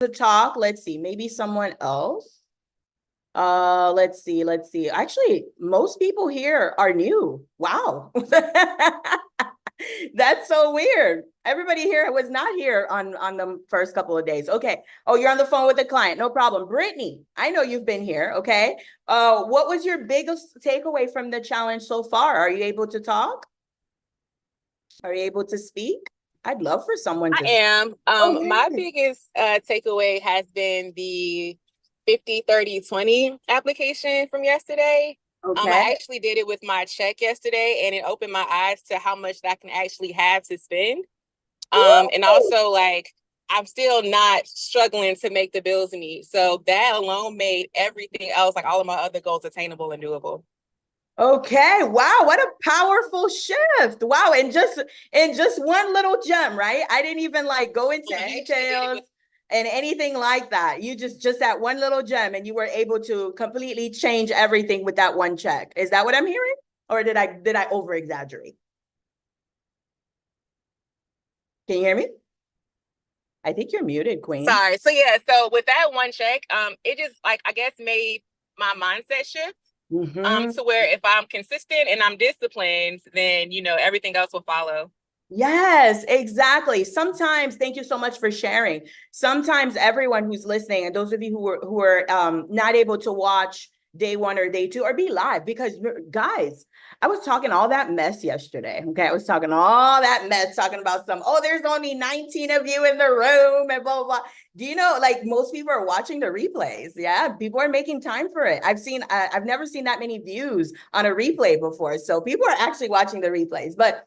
to talk. Let's see, maybe someone else. Let's see. Actually, most people here are new. Wow. That's so weird. Everybody here was not here on the first couple of days. Okay. Oh, you're on the phone with a client. No problem. Brittany, I know you've been here. Okay. What was your biggest takeaway from the challenge so far? Are you able to talk? Are you able to speak? I'd love for someone I to. am. Oh, My yeah. biggest takeaway has been the 50-30-20 application from yesterday. I Okay. actually did it with my check yesterday, and it opened my eyes to how much I can actually have to spend. And Woo! also, like, I'm still not struggling to make the bills meet. So that alone made everything else, like all of my other goals, attainable and doable. Okay. Wow, what a powerful shift. Wow. And just one little gem, right? I didn't even like go into I actually did it details with and anything like that. You just that one little gem and you were able to completely change everything with that one check. Is that what I'm hearing? Or did I over exaggerate? Can you hear me? I think you're muted, Queen. Sorry. So yeah, so with that one check, it just like I guess made my mindset shift. Mm-hmm. To where if I'm consistent and I'm disciplined, then everything else will follow. Yes, exactly. Sometimes, thank you so much for sharing. Sometimes everyone who's listening, and those of you who are not able to watch day one or day two or be live, because guys, I was talking all that mess yesterday. Okay, I was talking all that mess, talking about there's only 19 of you in the room and blah blah blah. Do you know, like most people are watching the replays? Yeah, people are making time for it. I've never seen that many views on a replay before. So people are actually watching the replays, but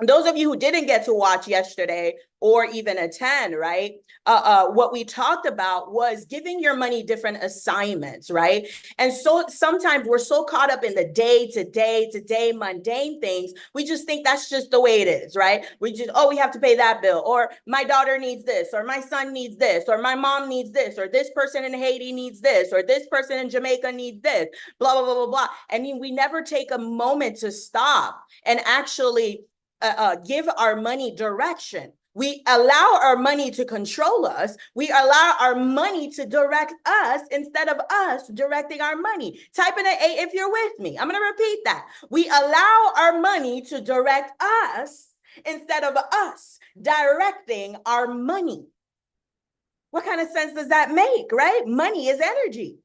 those of you who didn't get to watch yesterday or even attend, right? What we talked about was giving your money different assignments, right? And so sometimes we're so caught up in the day to day mundane things, we just think that's just the way it is, right? We have to pay that bill, or my daughter needs this, or my son needs this, or my mom needs this, or this person in Haiti needs this, or this person in Jamaica needs this, blah, blah, blah, blah, blah. I mean, we never take a moment to stop and actually give our money direction. We allow our money to control us. We allow our money to direct us instead of us directing our money. Type in an A if you're with me. I'm going to repeat that. We allow our money to direct us instead of us directing our money. What kind of sense does that make, right? Money is energy.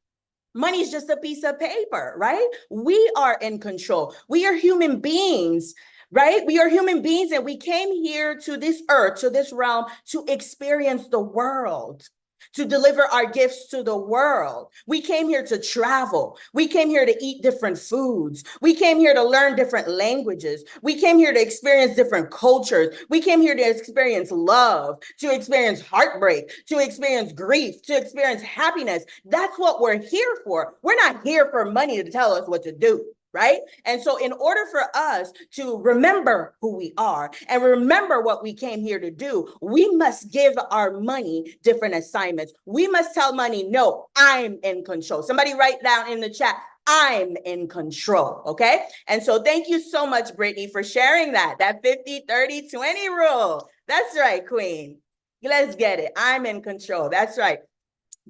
Money is just a piece of paper, right? We are in control. We are human beings, right? We are human beings and we came here to this earth, to this realm, to experience the world, to deliver our gifts to the world. We came here to travel. We came here to eat different foods. We came here to learn different languages. We came here to experience different cultures. We came here to experience love, to experience heartbreak, to experience grief, to experience happiness. That's what we're here for. We're not here for money to tell us what to do. Right. And so, in order for us to remember who we are and remember what we came here to do, we must give our money different assignments. We must tell money, no, I'm in control. Somebody write down in the chat, I'm in control. Okay. And so, thank you so much, Brittany, for sharing that 50-30-20 rule. That's right, Queen. Let's get it. I'm in control. That's right.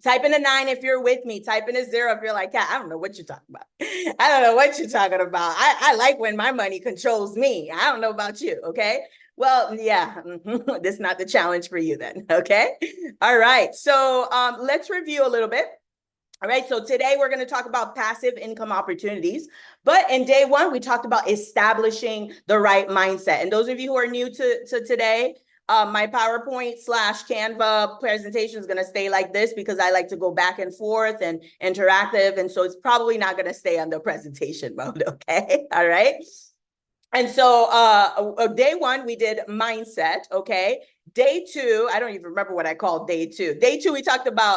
Type in a 9 if you're with me. Type in a 0 if you're like, I don't know what you're talking about. I don't know what you're talking about. I like when my money controls me. I don't know about you. Okay. Well, yeah, this is not the challenge for you then. Okay. All right. So let's review a little bit. All right, so today we're going to talk about passive income opportunities. But in day one, we talked about establishing the right mindset. And those of you who are new to today, my PowerPoint / Canva presentation is going to stay like this because I like to go back and forth and interactive. And so it's probably not going to stay on the presentation mode. Okay. All right. And so day one, we did mindset. Okay. Day two, I don't even remember what I called day two. Day two,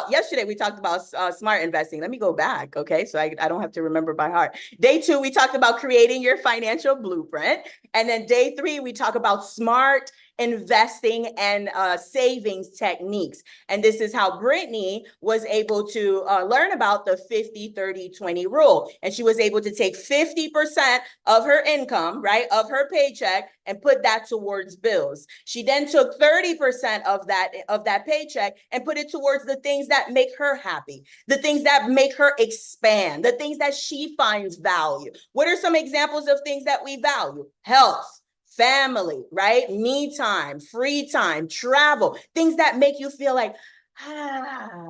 yesterday, we talked about smart investing. Let me go back. Okay. So I don't have to remember by heart. Day two, we talked about creating your financial blueprint. And then day three, we talk about smart investing and savings techniques. And this is how Brittany was able to learn about the 50-30-20 rule. And she was able to take 50% of her income, right, of her paycheck, and put that towards bills. She then took 30% of that paycheck and put it towards the things that make her happy, the things that make her expand, the things that she finds value. What are some examples of things that we value? Health, family, right? Me time, free time, travel, things that make you feel like,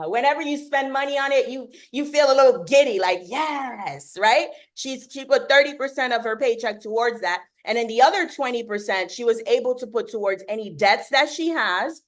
whenever you spend money on it, you feel a little giddy, like, yes, right? She put 30% of her paycheck towards that. And then the other 20%, she was able to put towards any debts that she has,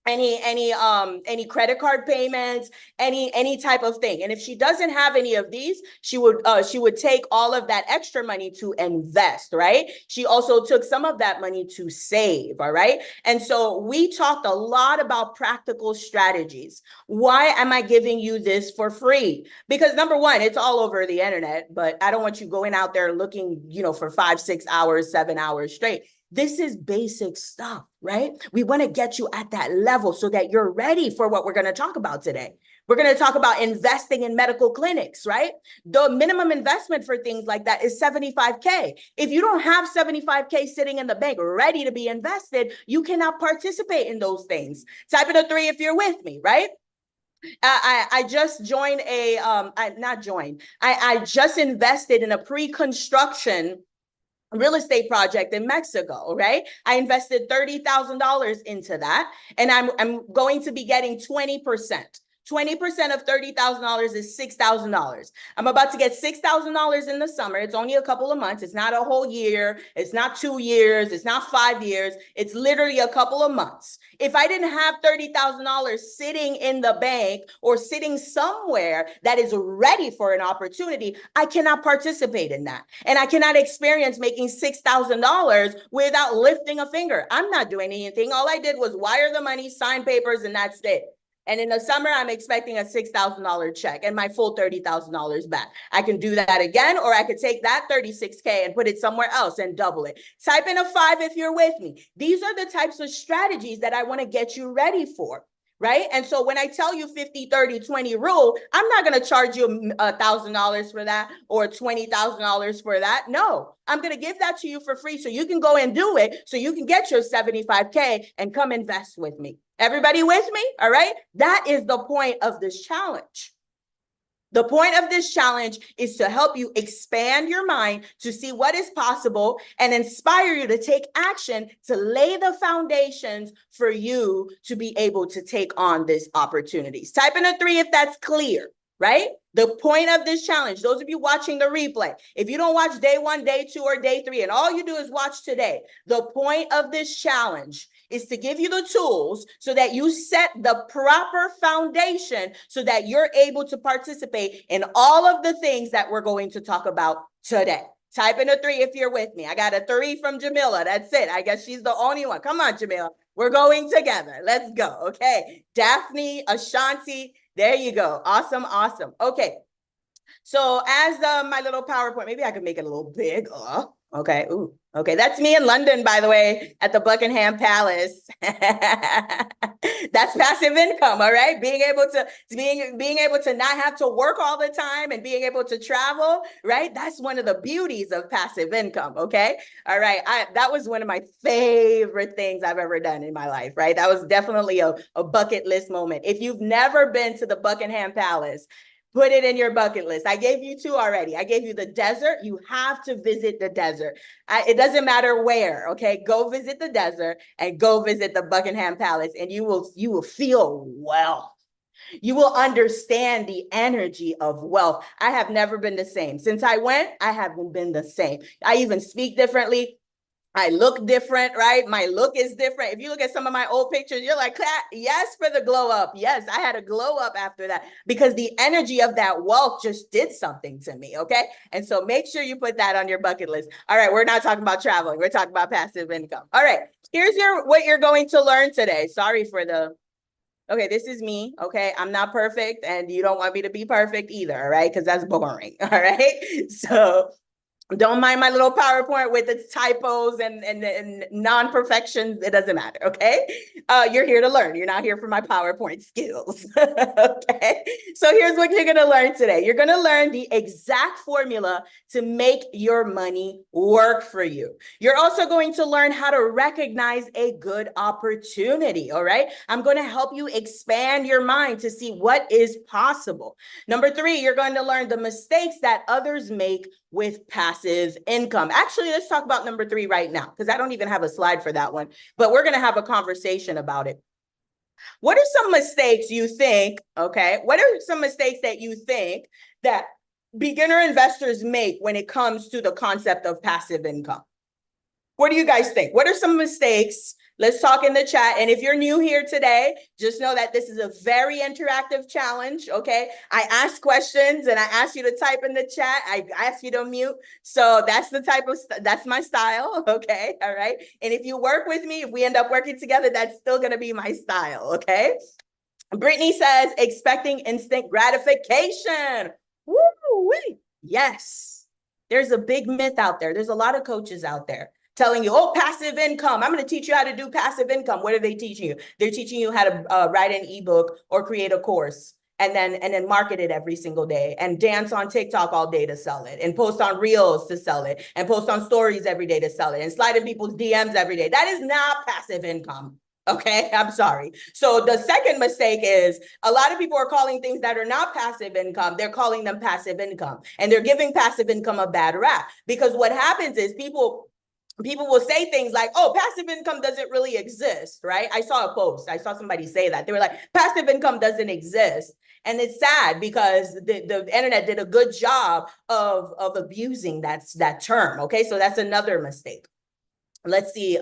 any credit card payments, any type of thing. And if she doesn't have any of these, she would take all of that extra money to invest, right? She also took some of that money to save, all right? And so we talked a lot about practical strategies. Why am I giving you this for free? Because number one, it's all over the internet, but I don't want you going out there looking, for 5, 6 hours, 7 hours straight. This is basic stuff, right? We want to get you at that level so that you're ready for what we're going to talk about today. We're going to talk about investing in medical clinics, right? The minimum investment for things like that is $75K. If you don't have $75K sitting in the bank ready to be invested, you cannot participate in those things. Type in a 3 if you're with me, right? I just joined I just invested in a pre-construction real estate project in Mexico, right? I invested $30,000 into that, and I'm going to be getting 20%. 20% of $30,000 is $6,000. I'm about to get $6,000 in the summer. It's only a couple of months. It's not a whole year. It's not 2 years. It's not 5 years. It's literally a couple of months. If I didn't have $30,000 sitting in the bank or sitting somewhere that is ready for an opportunity, I cannot participate in that. And I cannot experience making $6,000 without lifting a finger. I'm not doing anything. All I did was wire the money, sign papers, and that's it. And in the summer, I'm expecting a $6,000 check and my full $30,000 back. I can do that again, or I could take that $36K and put it somewhere else and double it. Type in a 5 if you're with me. These are the types of strategies that I want to get you ready for, right? And so when I tell you 50-30-20 rule, I'm not going to charge you $1,000 for that or $20,000 for that. No, I'm going to give that to you for free so you can go and do it, so you can get your $75K and come invest with me. Everybody with me? All right. That is the point of this challenge. The point of this challenge is to help you expand your mind to see what is possible and inspire you to take action to lay the foundations for you to be able to take on these opportunities. Type in a 3 if that's clear, right? The point of this challenge, those of you watching the replay, if you don't watch day 1, day 2, or day 3, and all you do is watch today, the point of this challenge is to give you the tools so that you set the proper foundation so that you're able to participate in all of the things that we're going to talk about today. Type in a 3 if you're with me. I got a 3 from Jamila. That's it. I guess she's the only one. Come on, Jamila. We're going together. Let's go. Okay. Daphne, Ashanti. There you go. Awesome. Awesome. Okay. So as my little PowerPoint, maybe I could make it a little big. Okay. Ooh. Okay. That's me in London, by the way, at the Buckingham Palace. That's passive income. All right. Being able to not have to work all the time and being able to travel. Right. That's one of the beauties of passive income. Okay. All right. That was one of my favorite things I've ever done in my life. Right. That was definitely a bucket list moment. If you've never been to the Buckingham Palace, put it in your bucket list. I gave you 2 already. I gave you the desert. You have to visit the desert. It doesn't matter where, okay? Go visit the desert and go visit the Buckingham Palace, and you will feel wealth. You will understand the energy of wealth. I have never been the same. Since I went, I haven't been the same. I even speak differently. I look different, right? My look is different. If you look at some of my old pictures, you're like, yes, for the glow up. Yes, I had a glow up after that because the energy of that wealth just did something to me, okay? And so make sure you put that on your bucket list. All right, we're not talking about traveling. We're talking about passive income. All right, here's what you're going to learn today. Sorry for okay, this is me, okay? I'm not perfect, and you don't want me to be perfect either, all right? Because that's boring, all right? So Don't mind my little PowerPoint with its typos and non-perfections. It doesn't matter, okay? You're here to learn. You're not here for my PowerPoint skills, okay? So here's what you're gonna learn today. You're gonna learn the exact formula to make your money work for you. You're also going to learn how to recognize a good opportunity, all right? I'm gonna help you expand your mind to see what is possible. Number 3, you're going to learn the mistakes that others make with passive income. Actually, let's talk about number 3 right now, because I don't even have a slide for that one, but we're going to have a conversation about it. What are some mistakes you think, okay? What are some mistakes that you think that beginner investors make when it comes to the concept of passive income? What do you guys think? What are some mistakes? Let's talk in the chat. And if you're new here today, just know that this is a very interactive challenge, okay? I ask questions and I ask you to type in the chat. I ask you to mute. So that's the type of, that's my style, okay? All right. And if you work with me, if we end up working together, that's still gonna be my style, okay? Brittany says, expecting instant gratification. Woo-wee. Yes. There's a big myth out there. There's a lot of coaches out there telling you, oh, passive income. I'm going to teach you how to do passive income. What are they teaching you? They're teaching you how to write an ebook or create a course and then market it every single day and dance on TikTok all day to sell it and post on Reels to sell it and post on stories every day to sell it and slide in people's DMs every day. That is not passive income. Okay, I'm sorry. So the second mistake is a lot of people are calling things that are not passive income, they're calling them passive income. And they're giving passive income a bad rap because what happens is people will say things like, oh, passive income doesn't really exist, right? I saw a post. I saw somebody say that. They were like, passive income doesn't exist. And it's sad because the internet did a good job of abusing that term, okay? So that's another mistake. Let's see.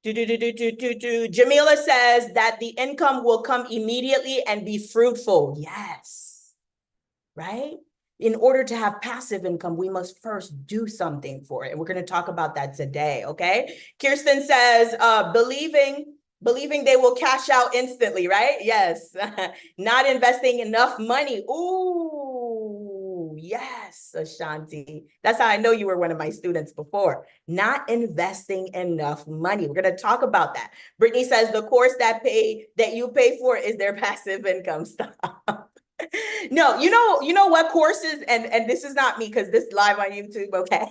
Jamila says that the income will come immediately and be fruitful. Yes, right? In order to have passive income, we must first do something for it. And we're going to talk about that today, okay? Kirsten says, believing they will cash out instantly, right? Yes. Not investing enough money. Ooh, yes, Ashanti. That's how I know you were one of my students before. Not investing enough money. We're going to talk about that. Brittany says the course that you pay for is their passive income. Stop. No, you know what courses, and this is not me because this is live on YouTube, okay?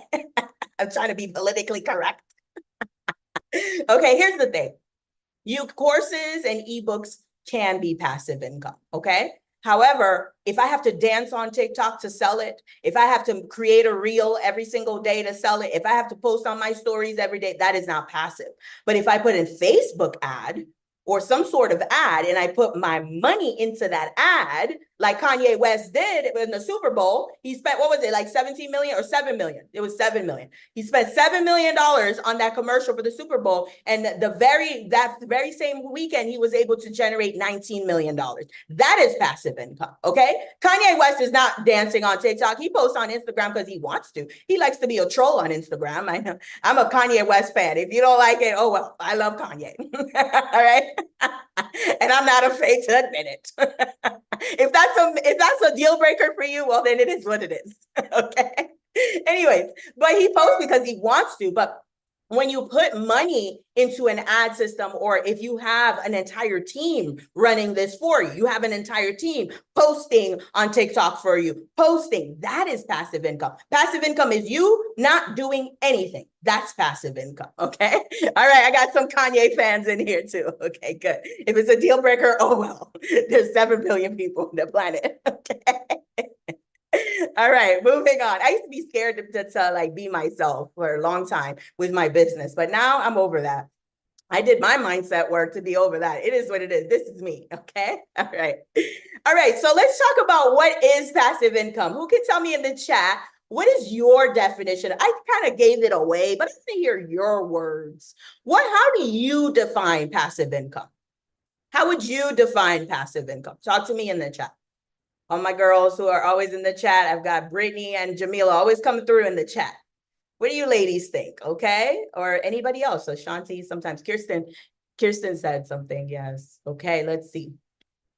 I'm trying to be politically correct. Okay, here's the thing. Courses and ebooks can be passive income, okay? However, if I have to dance on TikTok to sell it, if I have to create a reel every single day to sell it, if I have to post on my stories every day, that is not passive. But if I put in Facebook ad or some sort of ad and I put my money into that ad, like Kanye West did in the Super Bowl, he spent, what was it, like 17 million or 7 million? It was 7 million. He spent $7 million on that commercial for the Super Bowl. And that very same weekend, he was able to generate $19 million. That is passive income, okay? Kanye West is not dancing on TikTok. He posts on Instagram because he wants to. He likes to be a troll on Instagram. I know. I'm a Kanye West fan. If you don't like it, oh well, I love Kanye. All right? And I'm not afraid to admit it. If that's a deal breaker for you, well, then it is what it is. Okay. Anyways, but he posts because he wants to. But when you put money into an ad system, or if you have an entire team running this for you, you have an entire team posting on TikTok for you, that is passive income. Passive income is you not doing anything. That's passive income, okay? All right, I got some Kanye fans in here too. Okay, good. If it's a deal breaker, oh well, there's 7 billion people on the planet, okay? All right, moving on. I used to be scared to like be myself for a long time with my business, but now I'm over that. I did my mindset work to be over that. It is what it is. This is me, okay? All right. All right, so let's talk about what is passive income. Who can tell me in the chat, what is your definition? I kind of gave it away, but I want to hear your words. How do you define passive income? How would you define passive income? Talk to me in the chat. All my girls who are always in the chat, I've got Brittany and Jamila always coming through in the chat. What do you ladies think? Okay. Or anybody else? So Shanti, sometimes Kirsten said something. Yes. Okay. Let's see.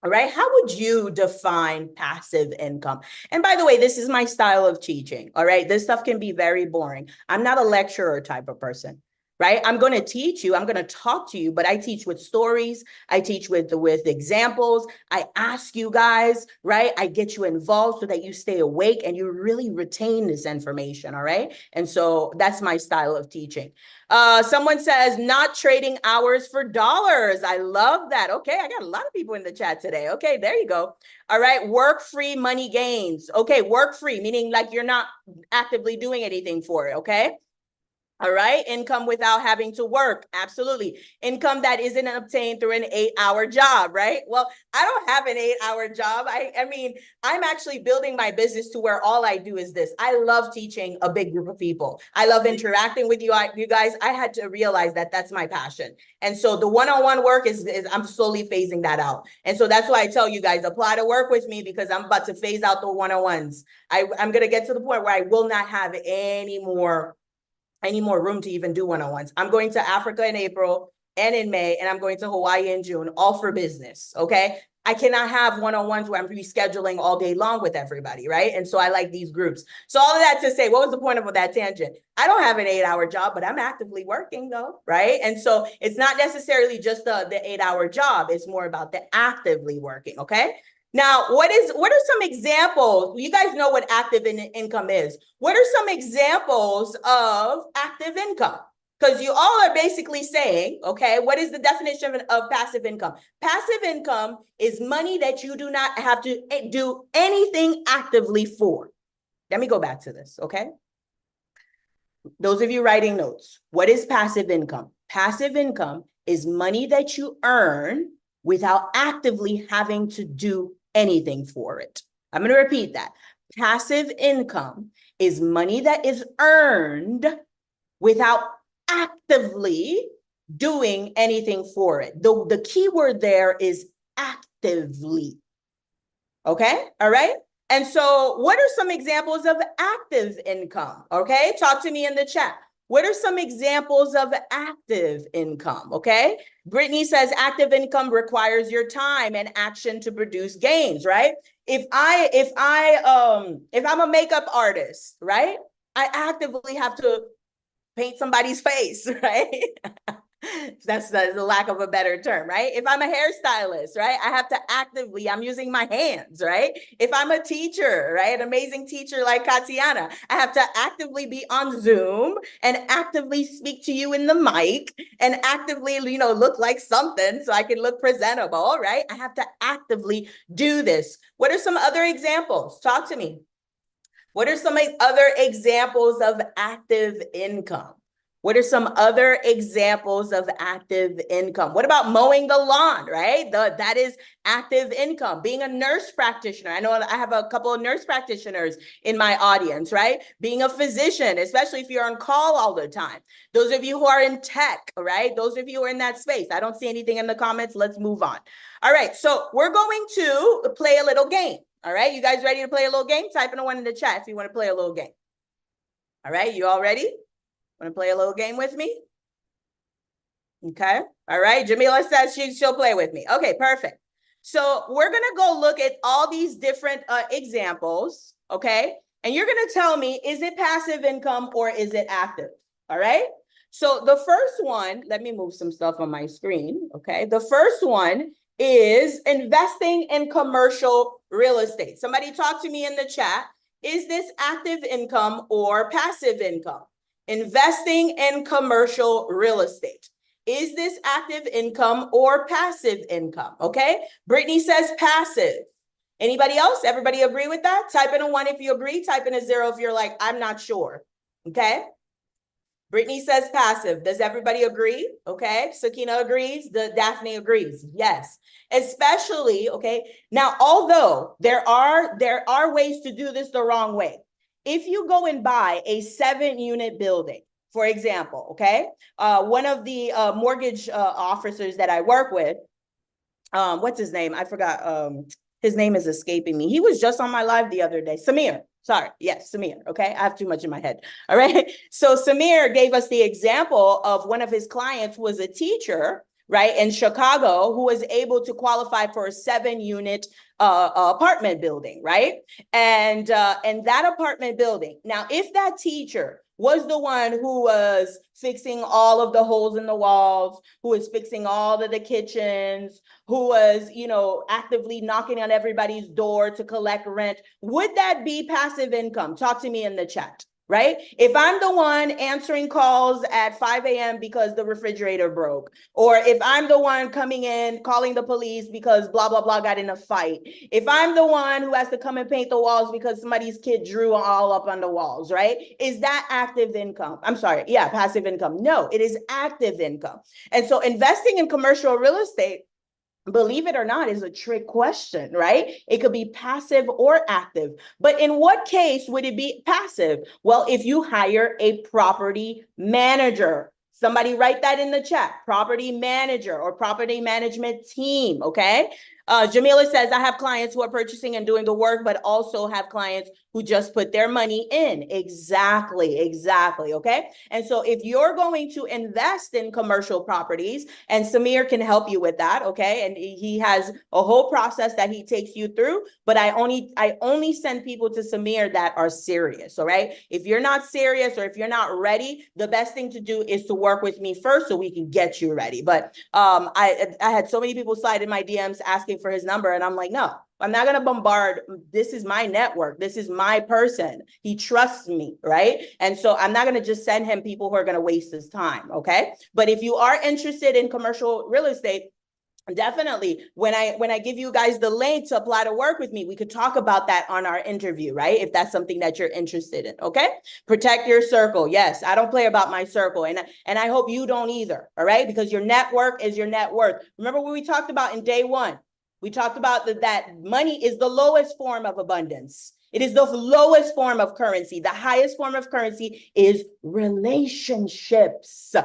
All right. How would you define passive income? And by the way, this is my style of teaching. All right. This stuff can be very boring. I'm not a lecturer type of person, right? I'm going to teach you. I'm going to talk to you, but I teach with stories. I teach with examples. I ask you guys, right? I get you involved so that you stay awake and you really retain this information. All right. And so that's my style of teaching. Someone says not trading hours for dollars. I love that. Okay, I got a lot of people in the chat today. Okay, there you go. All right, work-free money gains. Okay, work-free, meaning like you're not actively doing anything for it, okay? All right, income without having to work. Absolutely. Income that isn't obtained through an 8-hour job, right? Well, I don't have an 8-hour job. I mean, I'm actually building my business to where all I do is this. I love teaching a big group of people. I love interacting with you guys. I had to realize that that's my passion. And so the one-on-one work is I'm slowly phasing that out. And so that's why I tell you guys, apply to work with me because I'm about to phase out the one-on-ones. I'm going to get to the point where I will not have any more room to even do one-on-ones. I'm going to Africa in April and in May, and I'm going to Hawaii in June, all for business, okay? I cannot have one-on-ones where I'm rescheduling all day long with everybody, right? And so I like these groups. So all of that to say, what was the point of that tangent? I don't have an 8-hour job, but I'm actively working though, right? And so it's not necessarily just the 8-hour job. It's more about the actively working, okay? Now, what are some examples? You guys know what active income is. What are some examples of active income? Because you all are basically saying, okay, what is the definition of passive income? Passive income is money that you do not have to do anything actively for. Let me go back to this, okay? Those of you writing notes, what is passive income? Passive income is money that you earn without actively having to do anything for it. I'm going to repeat that. Passive income is money that is earned without actively doing anything for it. The key word there is actively. Okay, all right? And so what are some examples of active income? Okay, talk to me in the chat. What are some examples of active income? Okay, Brittany says active income requires your time and action to produce gains, right? If I'm a makeup artist, right? I actively have to paint somebody's face, right? That's the lack of a better term, right? If I'm a hairstylist, right, I have to actively, I'm using my hands, right? If I'm a teacher, right, an amazing teacher like Katiana, I have to actively be on Zoom and actively speak to you in the mic and actively, look like something so I can look presentable, right? I have to actively do this. What are some other examples? Talk to me. What are some other examples of active income? What are some other examples of active income? What about mowing the lawn, right? That is active income. Being a nurse practitioner. I know I have a couple of nurse practitioners in my audience, right? Being a physician, especially if you're on call all the time. Those of you who are in tech, right? Those of you who are in that space. I don't see anything in the comments. Let's move on. All right, so we're going to play a little game. All right, you guys ready to play a little game? Type in a one in the chat if you want to play a little game. All right, you all ready? Want to play a little game with me? Okay. All right. Jamila says she'll play with me. Okay, perfect. So we're going to go look at all these different examples. Okay. And you're going to tell me, is it passive income or is it active? All right. So the first one, let me move some stuff on my screen. Okay. The first one is investing in commercial real estate. Somebody talk to me in the chat. Is this active income or passive income? Investing in commercial real estate. Is this active income or passive income? Okay. Brittany says passive. Anybody else? Everybody agree with that? Type in a 1 if you agree. Type in a 0 if you're like, I'm not sure. Okay. Brittany says passive. Does everybody agree? Okay. Sakina agrees. Daphne agrees. Yes. Especially, okay. Now, although there are ways to do this the wrong way. If you go and buy a 7-unit building, for example, okay, one of the mortgage officers that I work with, what's his name? I forgot. His name is escaping me. He was just on my live the other day. Samir. Sorry. Yes, Samir. Okay. I have too much in my head. All right. So Samir gave us the example of one of his clients was a teacher right, in Chicago, who was able to qualify for a 7-unit apartment building, right? And that apartment building, now, if that teacher was the one who was fixing all of the holes in the walls, who was fixing all of the kitchens, who was, actively knocking on everybody's door to collect rent, would that be passive income? Talk to me in the chat. Right? If I'm the one answering calls at 5 a.m. because the refrigerator broke, or if I'm the one coming in calling the police because blah, blah, blah got in a fight, if I'm the one who has to come and paint the walls because somebody's kid drew all up on the walls, right? Is that active income? I'm sorry. Yeah, passive income. No, it is active income. And so investing in commercial real estate, believe it or not, is a trick question, right? It could be passive or active. But in what case would it be passive? Well, if you hire a property manager. Somebody write that in the chat, property manager or property management team, okay? Jamila says, I have clients who are purchasing and doing the work, but also have clients who just put their money in. Exactly, okay? And so if you're going to invest in commercial properties, and Samir can help you with that, okay? And he has a whole process that he takes you through, but I only send people to Samir that are serious, all right? If you're not serious or if you're not ready, the best thing to do is to work with me first so we can get you ready. But I had so many people slide in my DMs asking for his number, and I'm like, no, I'm not going to bombard. This is my network. This is my person. He trusts me, right? And so I'm not going to just send him people who are going to waste his time, okay? But if you are interested in commercial real estate, definitely, when I give you guys the link to apply to work with me, we could talk about that on our interview, right? If that's something that you're interested in, okay? Protect your circle. Yes, I don't play about my circle, and I hope you don't either, all right? Because your network is your net worth. Remember what we talked about in day one? We talked about that money is the lowest form of abundance. It is the lowest form of currency. The highest form of currency is relationships.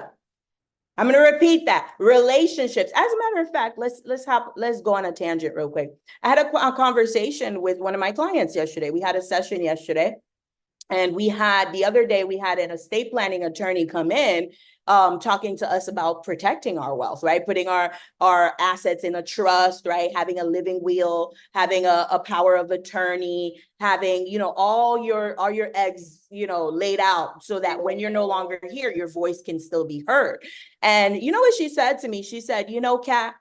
I'm going to repeat that. Relationships. As a matter of fact, let's go on a tangent real quick. I had a conversation with one of my clients yesterday. We had a session yesterday. And the other day, we had an estate planning attorney come in, talking to us about protecting our wealth, right? Putting our assets in a trust, right? Having a living will, having a power of attorney, having, all your eggs, laid out so that when you're no longer here, your voice can still be heard. And you know what she said to me? She said, Kat,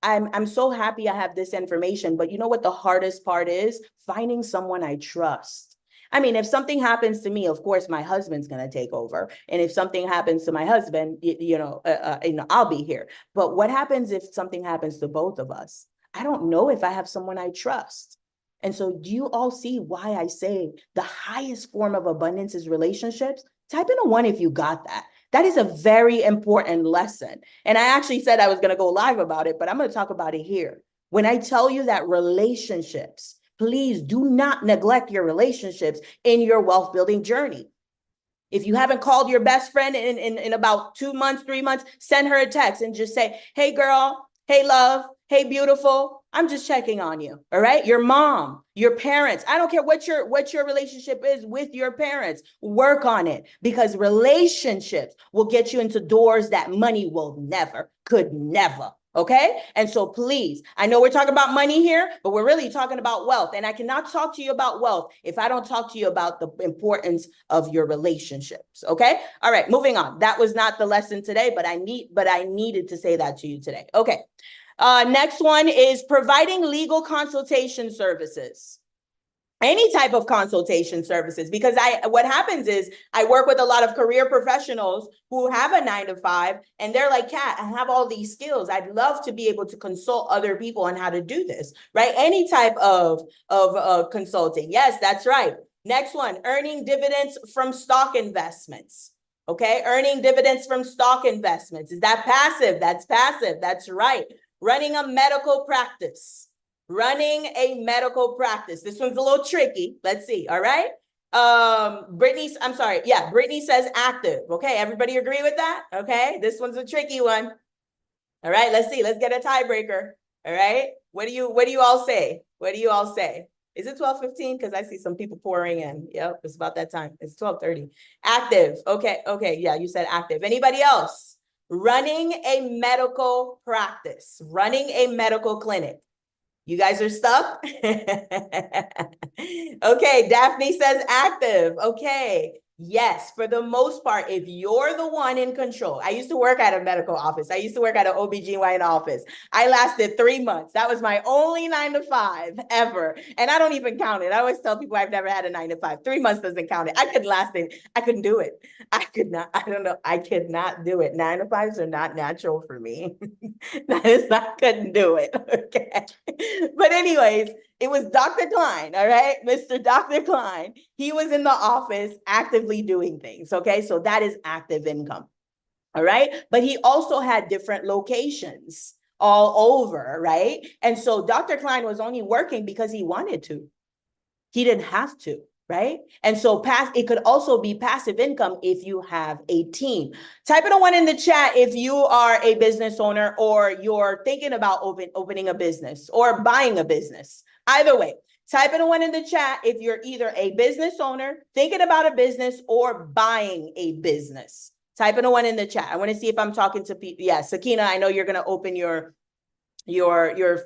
I'm so happy I have this information, but you know what the hardest part is? Finding someone I trust. I mean, if something happens to me, of course, my husband's going to take over. And if something happens to my husband, I'll be here. But what happens if something happens to both of us? I don't know if I have someone I trust. And so do you all see why I say the highest form of abundance is relationships? Type in a 1 if you got that. That is a very important lesson. And I actually said I was going to go live about it, but I'm going to talk about it here. When I tell you that relationships, please do not neglect your relationships in your wealth building journey. If you haven't called your best friend in about 2 months, 3 months, send her a text and just say, hey, girl, hey, love, hey, beautiful, I'm just checking on you. All right. Your mom, your parents. I don't care what your relationship is with your parents. Work on it, because relationships will get you into doors that money could never. Okay. And so please, I know we're talking about money here, but we're really talking about wealth. And I cannot talk to you about wealth if I don't talk to you about the importance of your relationships. Okay. All right. Moving on. That was not the lesson today, but I needed to say that to you today. Okay. Next one is providing legal consultation services. Any type of consultation services, because what happens is I work with a lot of career professionals who have a 9-to-5, and they're like, Kat, I have all these skills. I'd love to be able to consult other people on how to do this, right? Any type of consulting. Yes, that's right. Next one, earning dividends from stock investments. Okay, earning dividends from stock investments. Is that passive? That's passive. That's right. Running a medical practice. Running a medical practice. This one's a little tricky. Let's see. All right. Brittany says active. Okay. Everybody agree with that? Okay. This one's a tricky one. All right. Let's see. Let's get a tiebreaker. All right. What do you all say? What do you all say? Is it 12:15? Because I see some people pouring in. Yep. It's about that time. It's 12:30. Active. Okay. Okay. Yeah. You said active. Anybody else? running a medical practice, running a medical clinic. You guys are stuck? Okay, Daphne says active. Okay. Yes, for the most part, if you're the one in control. I used to work at a medical office. I used to work at an OBGYN office. I lasted 3 months. That was my only 9 to 5 ever. And I don't even count it. I always tell people I've never had a 9 to 5. 3 months doesn't count it. I couldn't last it. I couldn't do it. I could not. I don't know. I could not do it. 9 to 5s are not natural for me. That is not, couldn't do it. Okay. But anyways, it was Dr. Klein, all right? Mr. Dr. Klein. He was in the office actively doing things, okay? So that is active income, all right? But he also had different locations all over, right? And so Dr. Klein was only working because he wanted to. He didn't have to, right? And so it could also be passive income if you have a team. Type in a 1 in the chat if you are a business owner or you're thinking about opening a business or buying a business. Either way, type in a 1 in the chat if you're either a business owner, thinking about a business, or buying a business. Type in a 1 in the chat. I want to see if I'm talking to people. Yeah, Sakina, I know you're going to open your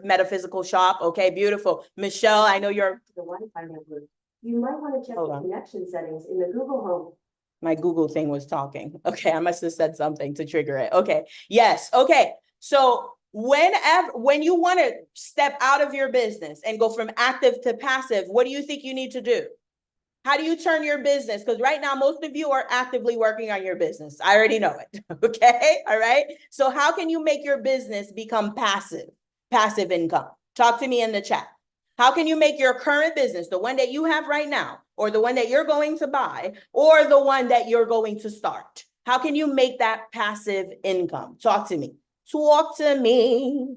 metaphysical shop. Okay, beautiful. Michelle, I know you're The Wi-Fi network. You might want to check the connection settings in the Google Home. My Google thing was talking. Okay, I must have said something to trigger it. Okay, yes. Okay, so when you want to step out of your business and go from active to passive, what do you think you need to do? How do you turn your business? Because right now, most of you are actively working on your business. I already know it. Okay, all right. So how can you make your business become passive income? Talk to me in the chat. How can you make your current business, the one that you have right now, or the one that you're going to buy, or the one that you're going to start? How can you make that passive income? Talk to me. Talk to me.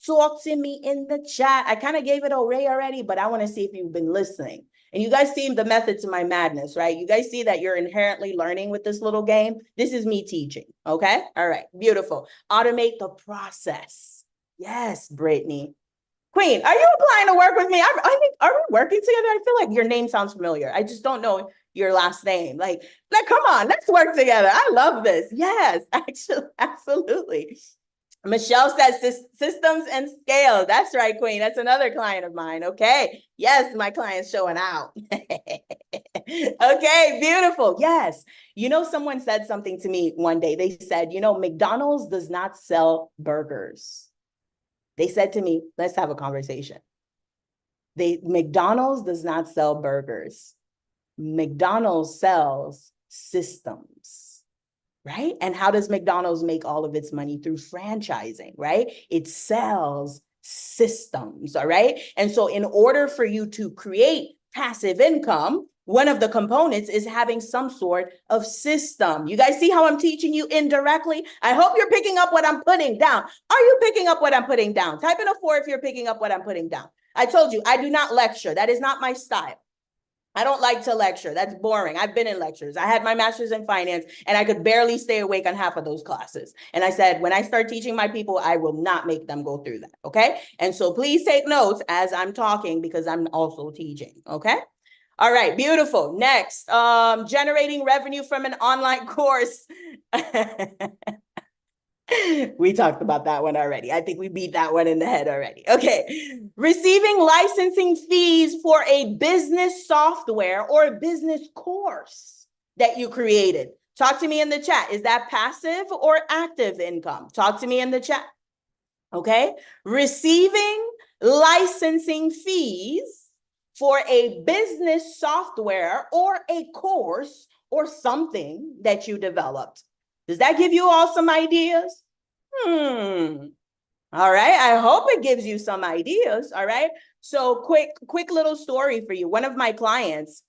Talk to me in the chat. I kind of gave it away already, but I want to see if you've been listening. And you guys see the method to my madness, right? You guys see that you're inherently learning with this little game. This is me teaching, okay? All right, beautiful. Automate the process. Yes, Brittany. Queen, are you applying to work with me? I think, are we working together? I feel like your name sounds familiar. I just don't know your last name. Like, come on, let's work together. I love this. Yes, actually, absolutely. Michelle says systems and scale. That's right, Queen. That's another client of mine. Okay. Yes, my client's showing out. Okay, beautiful. Yes. You know, someone said something to me one day. They said, you know, McDonald's does not sell burgers. They said to me, let's have a conversation. McDonald's does not sell burgers. McDonald's sells systems, right? And how does McDonald's make all of its money? Through franchising, right? It sells systems, all right? And so in order for you to create passive income, one of the components is having some sort of system. You guys see how I'm teaching you indirectly? I hope you're picking up what I'm putting down. Are you picking up what I'm putting down? Type in a 4 if you're picking up what I'm putting down. I told you, I do not lecture. That is not my style. I don't like to lecture. That's boring. I've been in lectures. I had my master's in finance and I could barely stay awake on half of those classes. And I said, when I start teaching my people, I will not make them go through that. Okay. And so please take notes as I'm talking because I'm also teaching. Okay. All right. Beautiful. Next, generating revenue from an online course. We talked about that one already. I think we beat that one in the head already. Okay. Receiving licensing fees for a business software or a business course that you created. Talk to me in the chat. Is that passive or active income? Talk to me in the chat. Okay. Receiving licensing fees for a business software or a course or something that you developed. Does that give you all some ideas? All right. I hope it gives you some ideas. All right. So quick little story for you. One of my clients,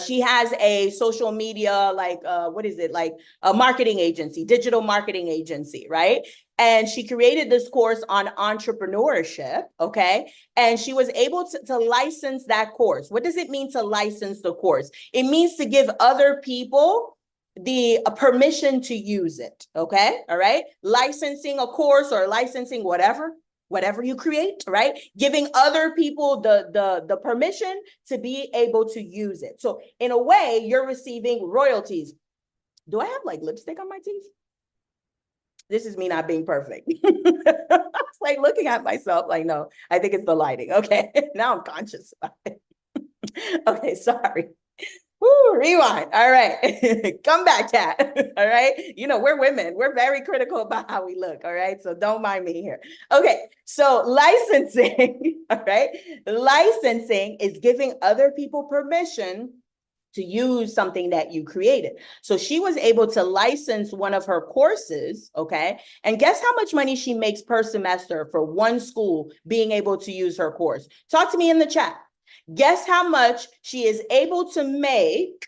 she has a social media, like, what is it? Like a marketing agency, digital marketing agency, right? And she created this course on entrepreneurship, okay? And she was able to license that course. What does it mean to license the course? It means to give other people the permission to use it, okay? All right? Licensing a course or licensing whatever you create, right? Giving other people the permission to be able to use it. So in a way, you're receiving royalties. Do I have like lipstick on my teeth? This is me not being perfect. It's like looking at myself like, no, I think it's the lighting. Okay, now I'm conscious about it. Okay, sorry. Woo, rewind. All right. Come back, Kat. All right. You know, we're women. We're very critical about how we look. All right. So don't mind me here. Okay. So licensing, all right. Licensing is giving other people permission to use something that you created. So she was able to license one of her courses, okay? And guess how much money she makes per semester for one school being able to use her course? Talk to me in the chat. Guess how much she is able to make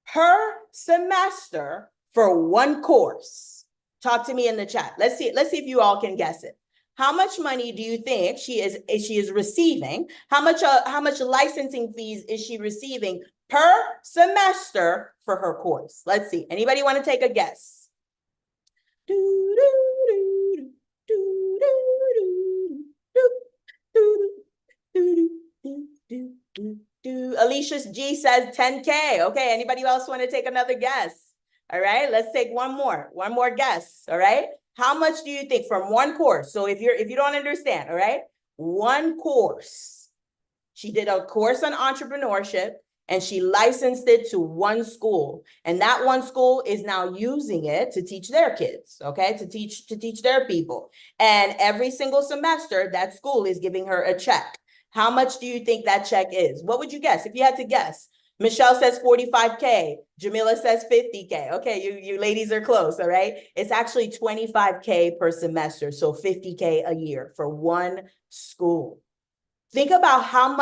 per semester for one course? Talk to me in the chat. Let's see if you all can guess it. How much money do you think she is receiving? How much licensing fees is she receiving per semester for her course? Let's see. Anybody want to take a guess? Alicia G says 10K. Okay, anybody else want to take another guess? All right, let's take one more guess. All right, how much do you think from one course? So if you don't understand, all right, one course. She did a course on entrepreneurship and she licensed it to one school. And that one school is now using it to teach their kids, okay, to teach their people. And every single semester, that school is giving her a check. How much do you think that check is? What would you guess if you had to guess? Michelle says 45K. Jamila says 50K. Okay, you ladies are close, all right? It's actually 25K per semester, so 50K a year for one school. Think about how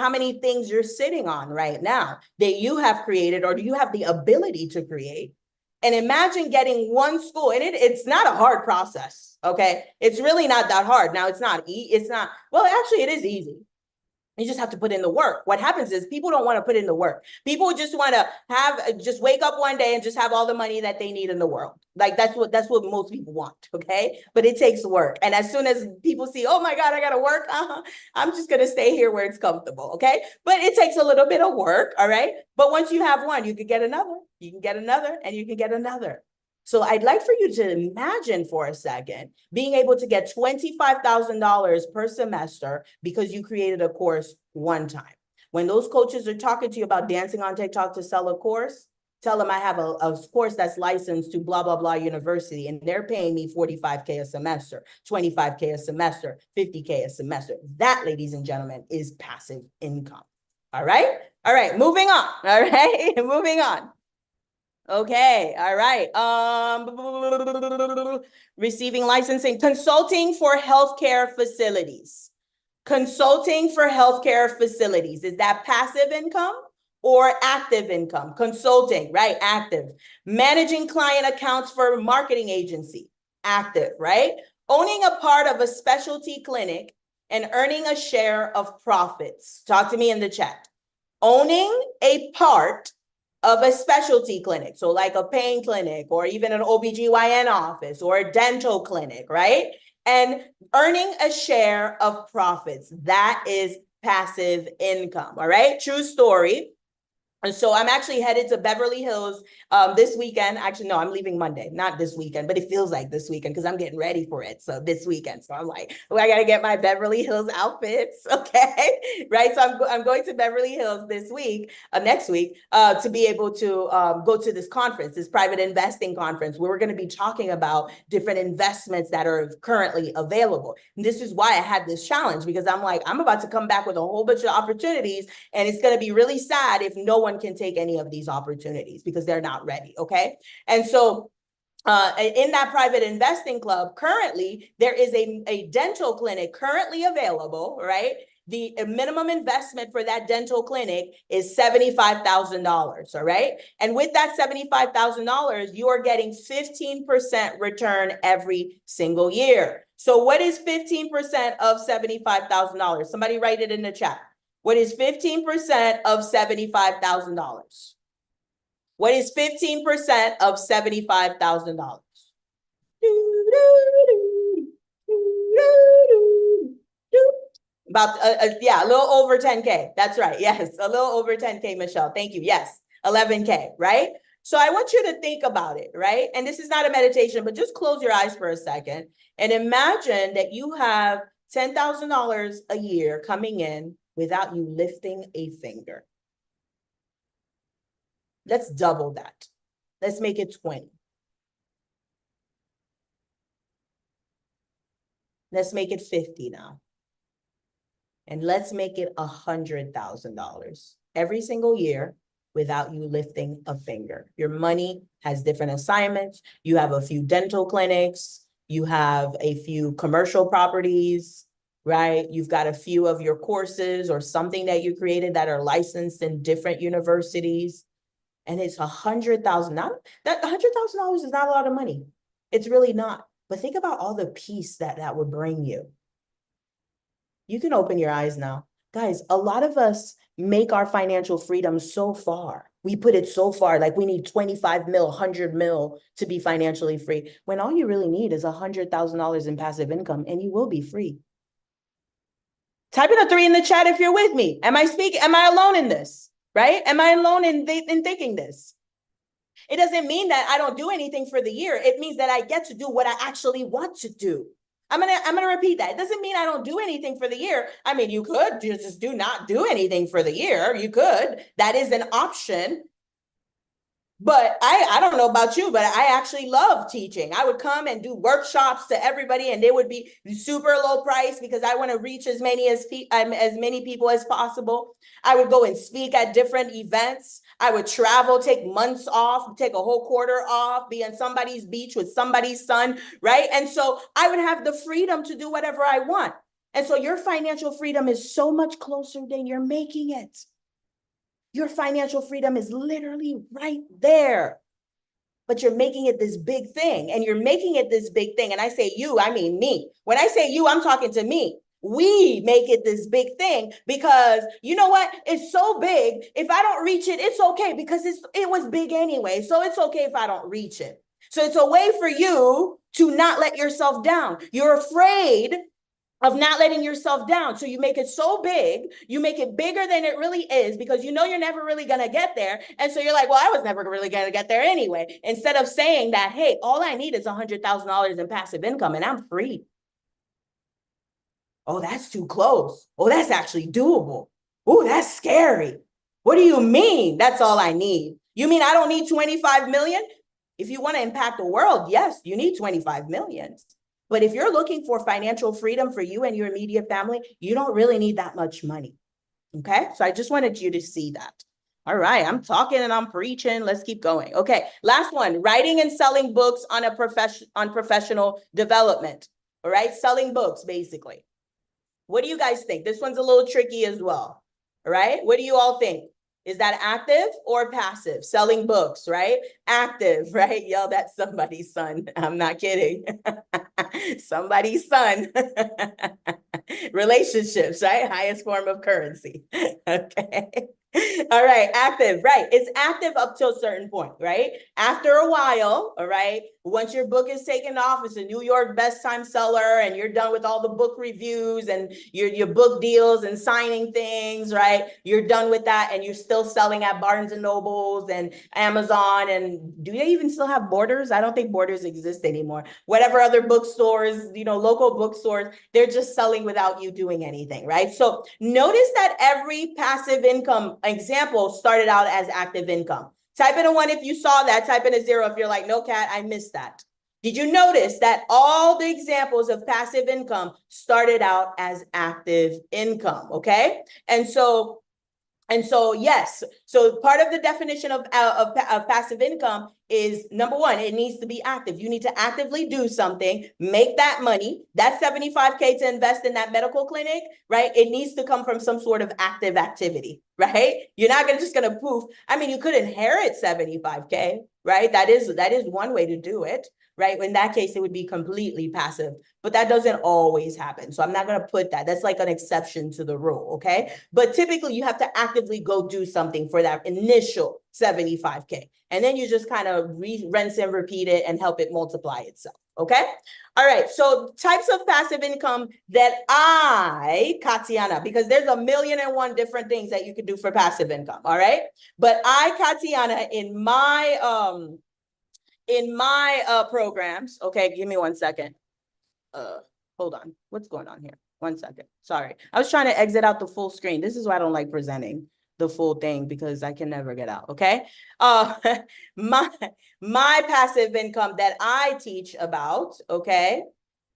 many things you're sitting on right now that you have created or do you have the ability to create. And imagine getting one school, and it's not a hard process, okay? It's really not that hard. Now, well, actually, it is easy. You just have to put in the work. What happens is people don't want to put in the work. People just want to just wake up one day and just have all the money that they need in the world. Like that's what most people want, okay? But it takes work. And as soon as people see, oh my God, I got to work, I'm just going to stay here where it's comfortable, okay? But it takes a little bit of work, all right? But once you have one, you can get another, you can get another, and you can get another. So I'd like for you to imagine for a second being able to get $25,000 per semester because you created a course one time. When those coaches are talking to you about dancing on TikTok to sell a course, tell them I have a course that's licensed to blah, blah, blah university, and they're paying me 45K a semester, 25K a semester, 50K a semester. That, ladies and gentlemen, is passive income. All right? All right, moving on. All right, moving on. Okay, all right. Receiving licensing, consulting for healthcare facilities. Consulting for healthcare facilities. Is that passive income or active income? Consulting, right? Active. Managing client accounts for marketing agency. Active, right? Owning a part of a specialty clinic and earning a share of profits. Talk to me in the chat. Owning a part of a specialty clinic, so like a pain clinic or even an OBGYN office or a dental clinic, right? And earning a share of profits. That is passive income, all right? True story. And so I'm actually headed to Beverly Hills this weekend. Actually, no, I'm leaving Monday, not this weekend, but it feels like this weekend because I'm getting ready for it. So this weekend. So I'm like, oh, I got to get my Beverly Hills outfits. Okay. Right. So I'm going to Beverly Hills this week, next week, to be able to go to this conference, this private investing conference, where we're going to be talking about different investments that are currently available. And this is why I had this challenge, because I'm like, I'm about to come back with a whole bunch of opportunities. And it's going to be really sad if no one can take any of these opportunities because they're not ready, okay? And so in that private investing club, currently, there is a dental clinic currently available, right? The minimum investment for that dental clinic is $75,000, all right? And with that $75,000, you are getting 15% return every single year. So what is 15% of $75,000? Somebody write it in the chat. What is 15% of $75,000? What is 15% of $75,000? About, yeah, a little over 10K. That's right. Yes, a little over 10K, Michelle. Thank you. Yes, 11K, right? So I want you to think about it, right? And this is not a meditation, but just close your eyes for a second and imagine that you have $10,000 a year coming in without you lifting a finger. Let's double that. Let's make it 20. Let's make it 50 now. And let's make it $100,000 every single year without you lifting a finger. Your money has different assignments. You have a few dental clinics. You have a few commercial properties, right? You've got a few of your courses or something that you created that are licensed in different universities. And it's $100,000. That $100,000 is not a lot of money. It's really not. But think about all the peace that that would bring you. You can open your eyes now. Guys, a lot of us make our financial freedom so far. We put it so far, like we need 25 mil, 100 mil to be financially free, when all you really need is $100,000 in passive income and you will be free. Type in a 3 in the chat if you're with me. Am I alone in this, right? Am I alone in thinking this? It doesn't mean that I don't do anything for the year. It means that I get to do what I actually want to do. I'm gonna repeat that. It doesn't mean I don't do anything for the year. I mean, you could just do not do anything for the year. You could. That is an option. But I don't know about you, but I actually love teaching. I would come and do workshops to everybody, and they would be super low price because I want to reach as many people as possible. I would go and speak at different events. I would travel, take months off, take a whole quarter off, be on somebody's beach with somebody's son, right? And so I would have the freedom to do whatever I want. And so your financial freedom is so much closer than you're making it. Your financial freedom is literally right there, but you're making it this big thing, and you're making it this big thing. And I say you, I mean me. When I say you, I'm talking to me. We make it this big thing because you know what? It's so big. If I don't reach it, it's okay because it was big anyway. So it's okay if I don't reach it. So it's a way for you to not let yourself down. You're afraid of not letting yourself down. So you make it so big, you make it bigger than it really is because you know you're never really going to get there. And so you're like, well, I was never really going to get there anyway. Instead of saying that, hey, all I need is $100,000 in passive income and I'm free. Oh, that's too close. Oh, that's actually doable. Oh, that's scary. What do you mean? That's all I need. You mean I don't need 25 million? If you want to impact the world, yes, you need 25 million. But if you're looking for financial freedom for you and your immediate family, you don't really need that much money. Okay, so I just wanted you to see that. All right, I'm talking and I'm preaching. Let's keep going. Okay, last one, writing and selling books on professional development. All right, selling books, basically. What do you guys think? This one's a little tricky as well. All right, what do you all think? Is that active or passive? Selling books, right? Active, right? Yo, that's somebody's son. I'm not kidding. Somebody's son. Relationships, right? Highest form of currency. Okay. All right, active, right? It's active up to a certain point, right? After a while, all right, once your book is taken off, it's a New York best-time seller, and you're done with all the book reviews and your book deals and signing things, right? You're done with that, and you're still selling at Barnes and Nobles and Amazon, and do they even still have Borders? I don't think Borders exist anymore. Whatever other bookstores, you know, local bookstores, they're just selling without you doing anything, right? So notice that every passive income example started out as active income. Type in a 1 if you saw that. Type in a 0 if you're like, no, Kat, I missed that. Did you notice that all the examples of passive income started out as active income? Okay. And so yes, so part of the definition of passive income is, number one, it needs to be active. You need to actively do something, make that money. That $75K to invest in that medical clinic, right? It needs to come from some sort of active activity, right? You're not just gonna poof. I mean, you could inherit $75K, right? That is one way to do it, right? In that case, it would be completely passive, but that doesn't always happen. So I'm not going to put that. That's like an exception to the rule, okay? But typically you have to actively go do something for that initial $75K. And then you just kind of rinse and repeat it and help it multiply itself, Okay. All right. So types of passive income that I, Katiana, because there's 1,000,001 different things that you could do for passive income. All right. But I, Katiana, in my programs, okay, give me 1 second. Hold on. What's going on here? 1 second. Sorry. I was trying to exit out the full screen. This is why I don't like presenting the full thing, because I can never get out. Okay. My passive income that I teach about, okay,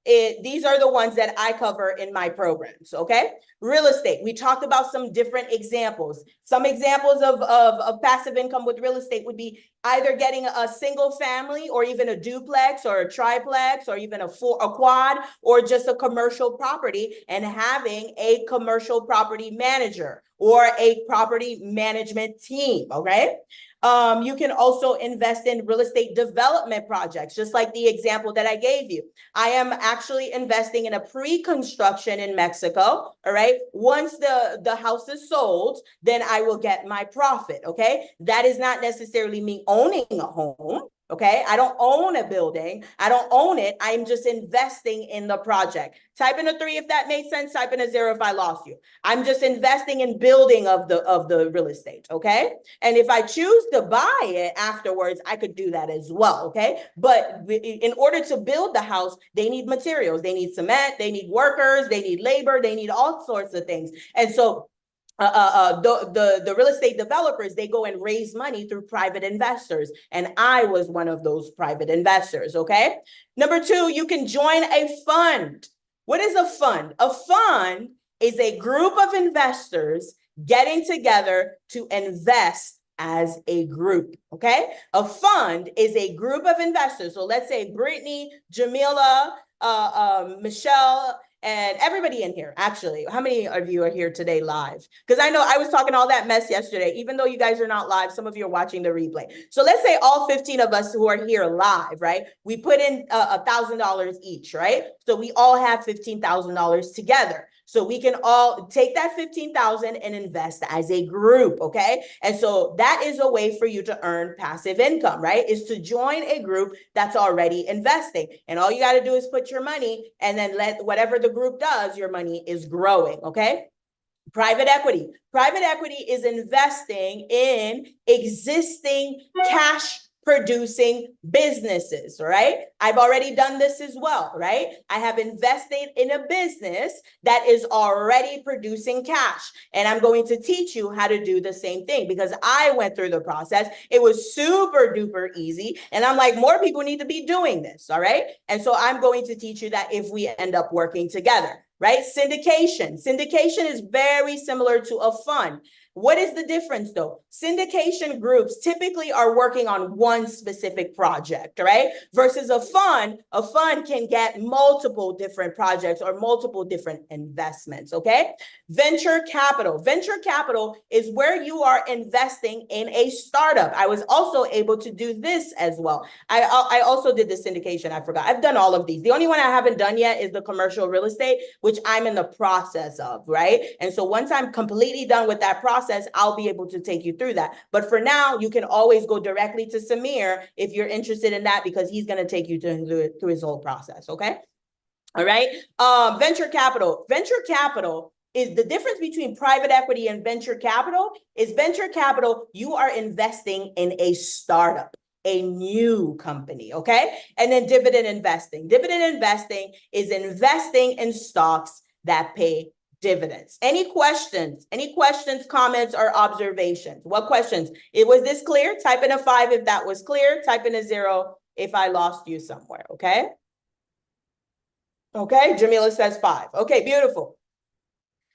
these are the ones that I cover in my programs, okay? Real estate, we talked about some different examples. Some examples of passive income with real estate would be either getting a single family or even a duplex or a triplex or even a quad or just a commercial property and having a commercial property manager or a property management team, okay? You can also invest in real estate development projects, just like the example that I gave you. I am actually investing in a pre-construction in Mexico, all right? Once the house is sold, then I will get my profit, okay? That is not necessarily me owning a home, okay? I don't own a building. I don't own it. I'm just investing in the project. Type in a 3 if that made sense. Type in a 0 if I lost you. I'm just investing in building of the real estate, okay? And if I choose to buy it afterwards, I could do that as well, okay? But in order to build the house, they need materials. They need cement, they need workers, they need labor, they need all sorts of things. And so the real estate developers, they go and raise money through private investors. And I was one of those private investors, okay? Number 2, you can join a fund. What is a fund? A fund is a group of investors getting together to invest as a group, okay? A fund is a group of investors. So let's say Brittany, Jamila, Michelle, and everybody in here, actually. How many of you are here today live? Because I know I was talking all that mess yesterday. Even though you guys are not live, some of you are watching the replay. So let's say all 15 of us who are here live, right? We put in $1,000 each, right? So we all have $15,000 together. So we can all take that 15,000 and invest as a group, okay? And so that is a way for you to earn passive income, right? Is to join a group that's already investing. And all you got to do is put your money and then let whatever the group does, your money is growing, okay? Private equity. Private equity is investing in existing cash producing businesses, right? I've already done this as well, right? I have invested in a business that is already producing cash. And I'm going to teach you how to do the same thing because I went through the process. It was super duper easy. And I'm like, more people need to be doing this, all right? And so I'm going to teach you that if we end up working together, right? Syndication. Syndication is very similar to a fund. What is the difference though? Syndication groups typically are working on one specific project, right? Versus a fund can get multiple different projects or multiple different investments, okay? Venture capital. Venture capital is where you are investing in a startup. I was also able to do this as well. I also did the syndication, I forgot. I've done all of these. The only one I haven't done yet is the commercial real estate, which I'm in the process of, right? And so once I'm completely done with that process, I'll be able to take you through that. But for now, you can always go directly to Samir if you're interested in that, because he's going to take you through his whole process. Okay. All right. Venture capital. Venture capital is the difference between private equity and venture capital. Is venture capital, you are investing in a startup, a new company, okay? And then dividend investing. Dividend investing is investing in stocks that pay dividends. Any questions, comments, or observations? What questions? Was this clear? Type in a 5 if that was clear. Type in a 0 if I lost you somewhere, okay? Okay, Jamila says 5. Okay, beautiful.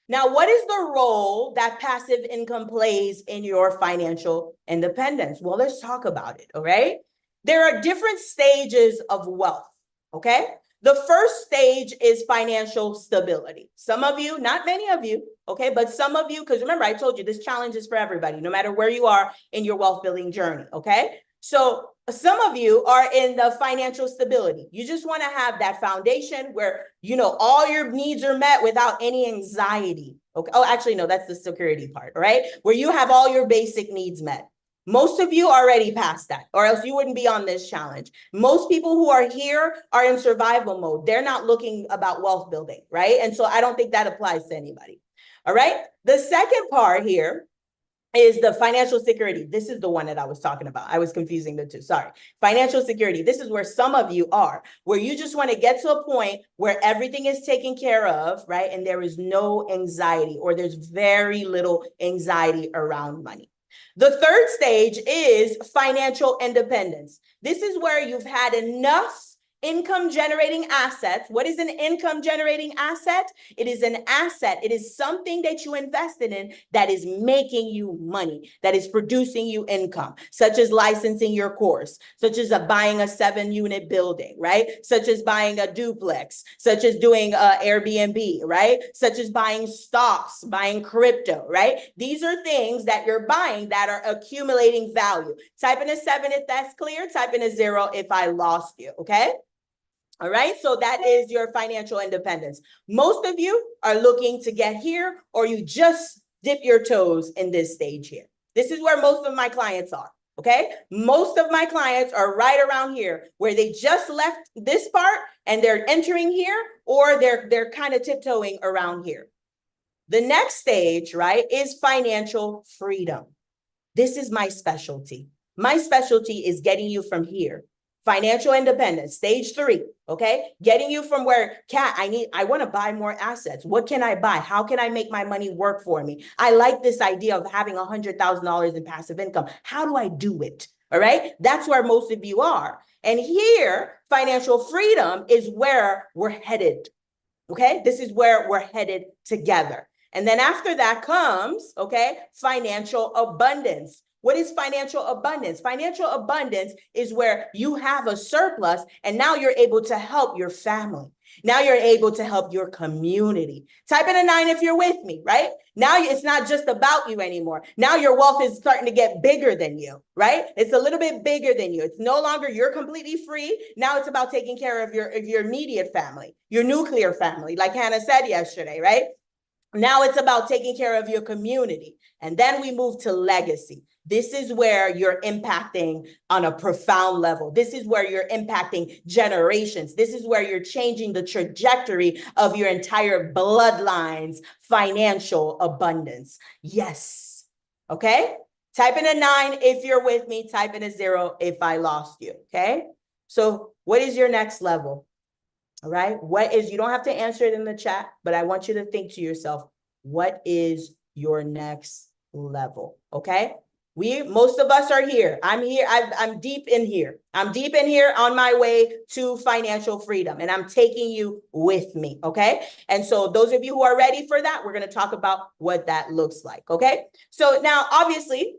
Now, what is the role that passive income plays in your financial independence? Well, let's talk about it, all right? There are different stages of wealth, okay? The first stage is financial stability. Some of you, not many of you, okay, but some of you, because remember, I told you this challenge is for everybody, no matter where you are in your wealth building journey, okay? So some of you are in the financial stability. You just want to have that foundation where, you know, all your needs are met without any anxiety. Okay. Oh, actually, no, that's the security part, right? Where you have all your basic needs met. Most of you already passed that, or else you wouldn't be on this challenge. Most people who are here are in survival mode. They're not looking about wealth building, right? And so I don't think that applies to anybody. All right. The second part here is the financial security. This is the one that I was talking about. I was confusing the two. Sorry. Financial security. This is where some of you are, where you just want to get to a point where everything is taken care of, right? And there is no anxiety, or there's very little anxiety around money. The third stage is financial independence. This is where you've had enough income generating assets. What is an income generating asset? It is an asset. It is something that you invested in that is making you money, that is producing you income, such as licensing your course, such as buying a 7-unit building, right? Such as buying a duplex, such as doing Airbnb, right? Such as buying stocks, buying crypto, right? These are things that you're buying that are accumulating value. Type in a 7 if that's clear. Type in a 0 if I lost you, okay? All right, so that is your financial independence. Most of you are looking to get here, or you just dip your toes in this stage here. This is where most of my clients are, okay? Most of my clients are right around here, where they just left this part and they're entering here, or they're kind of tiptoeing around here. The next stage, right, is financial freedom. This is my specialty. My specialty is getting you from here. Financial independence, stage 3, okay? Getting you from where, Kat, I want to buy more assets. What can I buy? How can I make my money work for me? I like this idea of having $100,000 in passive income. How do I do it? All right? That's where most of you are. And here, financial freedom is where we're headed, okay? This is where we're headed together. And then after that comes, okay, financial abundance. What is financial abundance? Financial abundance is where you have a surplus and now you're able to help your family. Now you're able to help your community. Type in a 9 if you're with me, right? Now it's not just about you anymore. Now your wealth is starting to get bigger than you, right? It's a little bit bigger than you. It's no longer you're completely free. Now it's about taking care of your immediate family, your nuclear family, like Hannah said yesterday, right? Now it's about taking care of your community. And then we move to legacy. This is where you're impacting on a profound level. This is where you're impacting generations. This is where you're changing the trajectory of your entire bloodline's financial abundance. Yes. Okay. Type in a 9 if you're with me. Type in a 0 if I lost you. Okay. So what is your next level? All right. You don't have to answer it in the chat, but I want you to think to yourself, what is your next level? Okay. Most of us are here. I'm here. I'm deep in here. I'm deep in here on my way to financial freedom, and I'm taking you with me. Okay. And so those of you who are ready for that, we're going to talk about what that looks like. Okay. So now, obviously,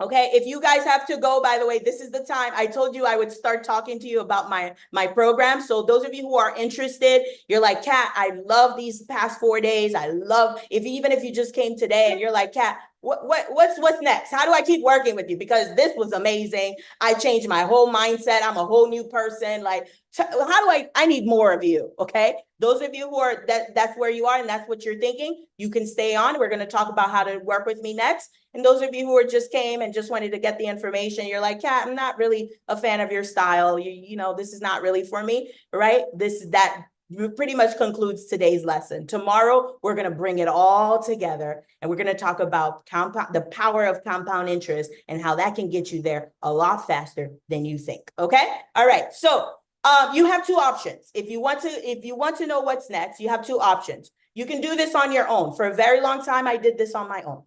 okay, if you guys have to go, by the way, this is the time. I told you I would start talking to you about my program. So those of you who are interested, you're like, Kat, I love these past 4 days. I love, even if you just came today and you're like, Kat, what's next? How do I keep working with you? Because this was amazing. I changed my whole mindset. I'm a whole new person. Like, how do I need more of you? Okay. Those of you who are, that's where you are and that's what you're thinking, you can stay on. We're going to talk about how to work with me next. And those of you who just came and just wanted to get the information, you're like, Kat, I'm not really a fan of your style. You know, this is not really for me, right? That pretty much concludes today's lesson. Tomorrow, we're going to bring it all together and we're going to talk about the power of compound interest and how that can get you there a lot faster than you think. Okay. All right. So you have 2 options. If you want to know what's next, you have 2 options. You can do this on your own. For a very long time, I did this on my own.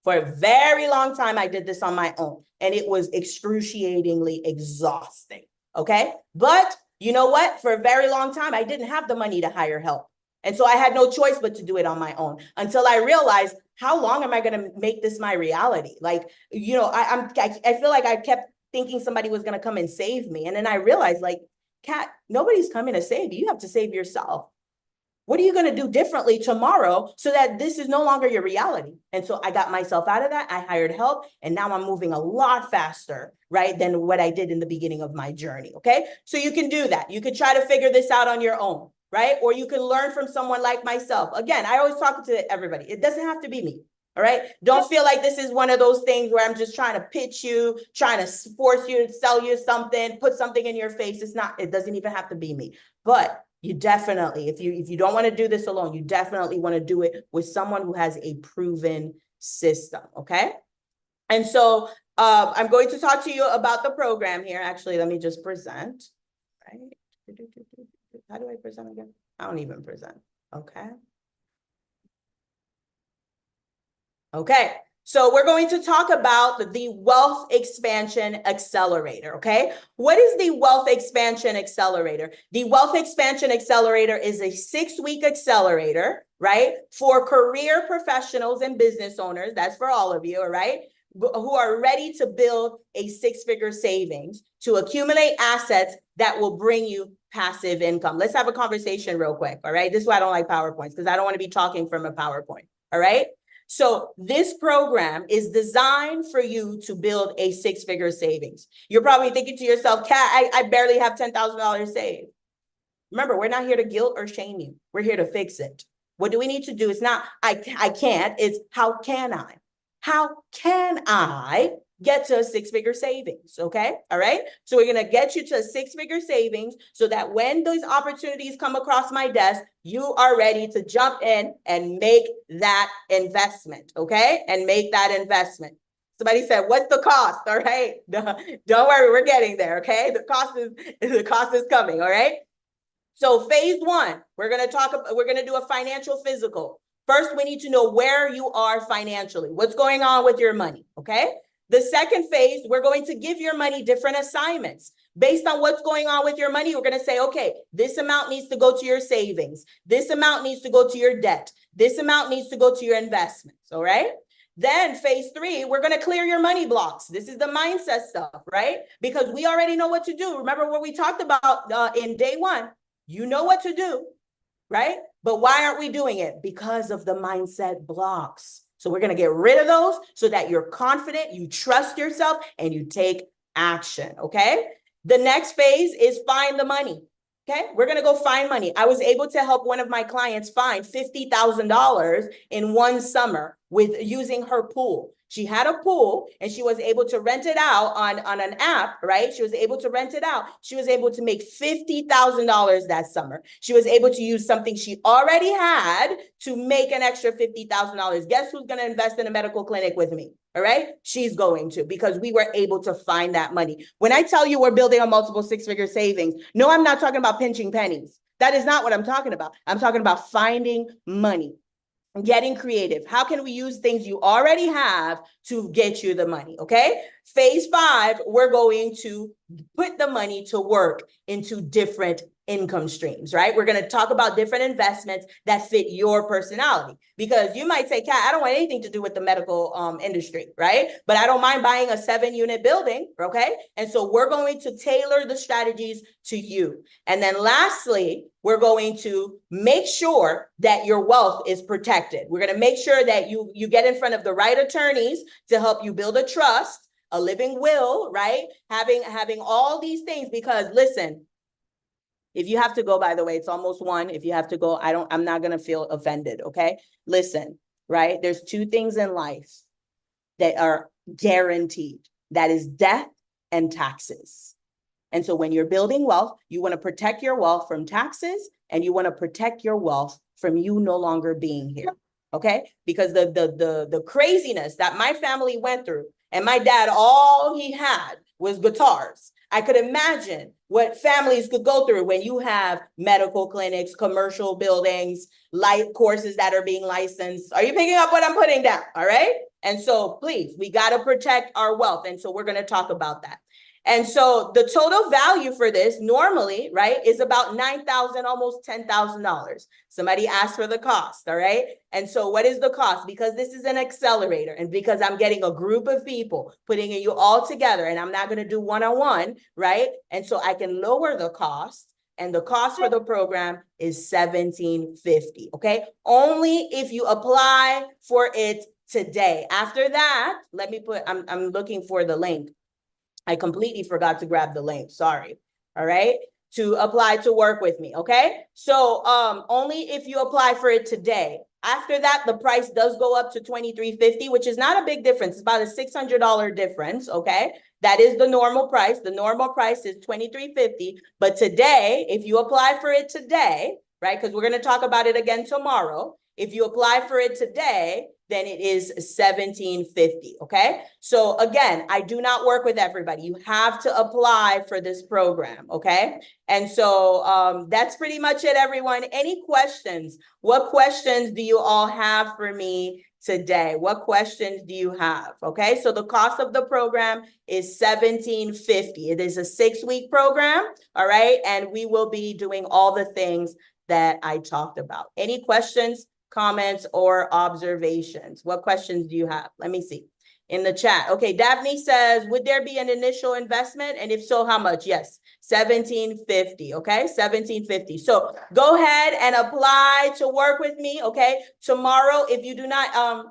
For a very long time, I did this on my own, and it was excruciatingly exhausting. Okay. But you know what? For a very long time, I didn't have the money to hire help. And so I had no choice but to do it on my own until I realized, how long am I going to make this my reality? Like, you know, I feel like I kept thinking somebody was going to come and save me. And then I realized, like, Kat, nobody's coming to save you. You have to save yourself. What are you going to do differently tomorrow so that this is no longer your reality? And so I got myself out of that. I hired help, and now I'm moving a lot faster, right, than what I did in the beginning of my journey. Okay. So you can do that. You can try to figure this out on your own, right? Or you can learn from someone like myself. Again, I always talk to everybody. It doesn't have to be me. All right. Don't feel like this is one of those things where I'm just trying to pitch you, trying to force you to sell you something, put something in your face. It's not, it doesn't even have to be me. But you definitely, if you don't want to do this alone, you definitely want to do it with someone who has a proven system. Okay. And so I'm going to talk to you about the program here. Actually, let me just present. Right. How do I present again? I don't even present. Okay. Okay, so we're going to talk about the Wealth Expansion Accelerator, okay? What is the Wealth Expansion Accelerator? The Wealth Expansion Accelerator is a 6-week accelerator, right? For career professionals and business owners, that's for all of you, all right? Who are ready to build a 6-figure savings to accumulate assets that will bring you passive income. Let's have a conversation real quick, all right? This is why I don't like PowerPoints, because I don't want to be talking from a PowerPoint, all right? So this program is designed for you to build a 6-figure savings. You're probably thinking to yourself, Kat, I barely have $10,000 saved. Remember, we're not here to guilt or shame you. We're here to fix it. What do we need to do? It's not, I can't, it's how can I? How can I get to a 6-figure savings? Okay. All right. So we're going to get you to a 6-figure savings so that when those opportunities come across my desk, you are ready to jump in and make that investment. Okay. And make that investment. Somebody said, what's the cost? All right. Don't worry. We're getting there. Okay. The cost is coming. All right. So phase 1, we're going to do a financial physical. First, we need to know where you are financially. What's going on with your money, okay? The second phase, we're going to give your money different assignments. Based on what's going on with your money, we're going to say, okay, this amount needs to go to your savings. This amount needs to go to your debt. This amount needs to go to your investments, all right? Then phase 3, we're going to clear your money blocks. This is the mindset stuff, right? Because we already know what to do. Remember what we talked about in day 1. You know what to do, right? But why aren't we doing it? Because of the mindset blocks. So we're going to get rid of those so that you're confident, you trust yourself, and you take action, okay? The next phase is find the money, okay? We're going to go find money. I was able to help one of my clients find $50,000 in one summer with using her pool. She had a pool and she was able to rent it out on an app, right? She was able to rent it out. She was able to make $50,000 that summer. She was able to use something she already had to make an extra $50,000. Guess who's going to invest in a medical clinic with me? All right. She's going to, because we were able to find that money. When I tell you we're building a multiple 6-figure savings, no, I'm not talking about pinching pennies. That is not what I'm talking about. I'm talking about finding money. Getting creative. How can we use things you already have to get you the money? Okay. Phase 5, we're going to put the money to work into different income streams, right? We're going to talk about different investments that fit your personality, because you might say, Kat, I don't want anything to do with the medical industry, right? But I don't mind buying a 7-unit building. Okay. And so we're going to tailor the strategies to you. And then lastly, we're going to make sure that your wealth is protected. We're going to make sure that you get in front of the right attorneys to help you build a trust, a living will, right? Having all these things, because listen, if you have to go, by the way, it's almost 1. If you have to go, I'm not going to feel offended. Okay. Listen, right? There's 2 things in life that are guaranteed. That is death and taxes. And so when you're building wealth, you want to protect your wealth from taxes, and you want to protect your wealth from you no longer being here. Okay. Because the craziness that my family went through, and my dad, all he had was guitars. I could imagine what families could go through when you have medical clinics, commercial buildings, life courses that are being licensed. Are you picking up what I'm putting down? All right. And so please, we got to protect our wealth. And so we're going to talk about that. And so the total value for this normally, right, is about $9,000, almost $10,000. Somebody asked for the cost, all right? And so what is the cost? Because this is an accelerator, and because I'm getting a group of people, putting you all together, and I'm not going to do one-on-one, right? And so I can lower the cost, and the cost for the program is $1,750, okay? Only if you apply for it today. After that, let me put, I'm looking for the link. I completely forgot to grab the link. Sorry. All right. To apply to work with me. Okay. So only if you apply for it today. After that, the price does go up to $23.50, which is not a big difference. It's about a $600 difference, okay? That is the normal price. The normal price is $23.50. But today, if you apply for it today, right? Because we're going to talk about it again tomorrow. If you apply for it today, then it is $17.50, okay? So again, I do not work with everybody. You have to apply for this program, okay? And so that's pretty much it, everyone. Any questions? What questions do you all have for me today? What questions do you have? Okay, so the cost of the program is $17.50. It is a 6-week program, all right? And we will be doing all the things that I talked about. Any questions, comments, or observations? What questions do you have? Let me see in the chat. Okay, Daphne says, would there be an initial investment? And if so, how much? Yes, $17.50, okay? $17.50. So go ahead and apply to work with me, okay? Tomorrow, if you do not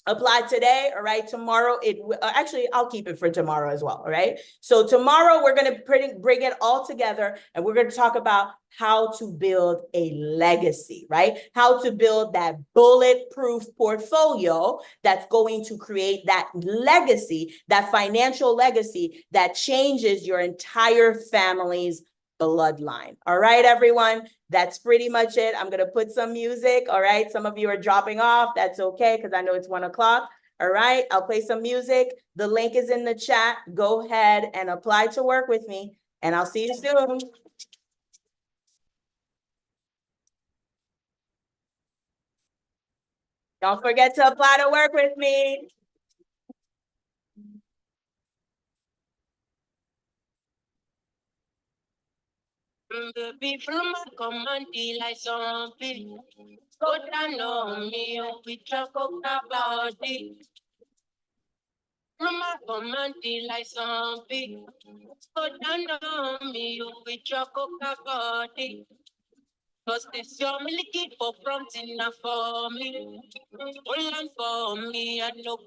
apply today, all right, tomorrow, actually, I'll keep it for tomorrow as well, all right? So tomorrow, we're gonna bring it all together, and we're gonna talk about how to build a legacy, right? How to build that bulletproof portfolio that's going to create that legacy, that financial legacy that changes your entire family's bloodline. All right, everyone, that's pretty much it. I'm going to put some music. All right, some of you are dropping off. That's okay, because I know it's 1 o'clock. All right, I'll play some music. The link is in the chat. Go ahead and apply to work with me, and I'll see you soon. Don't forget to apply to work with me. People might come and deal like something. Go down on me, we talk about it. Mama come and deal like something. Go down on me, we talk about it. Cause this your milky for front enough for me. Hold on for me, I know.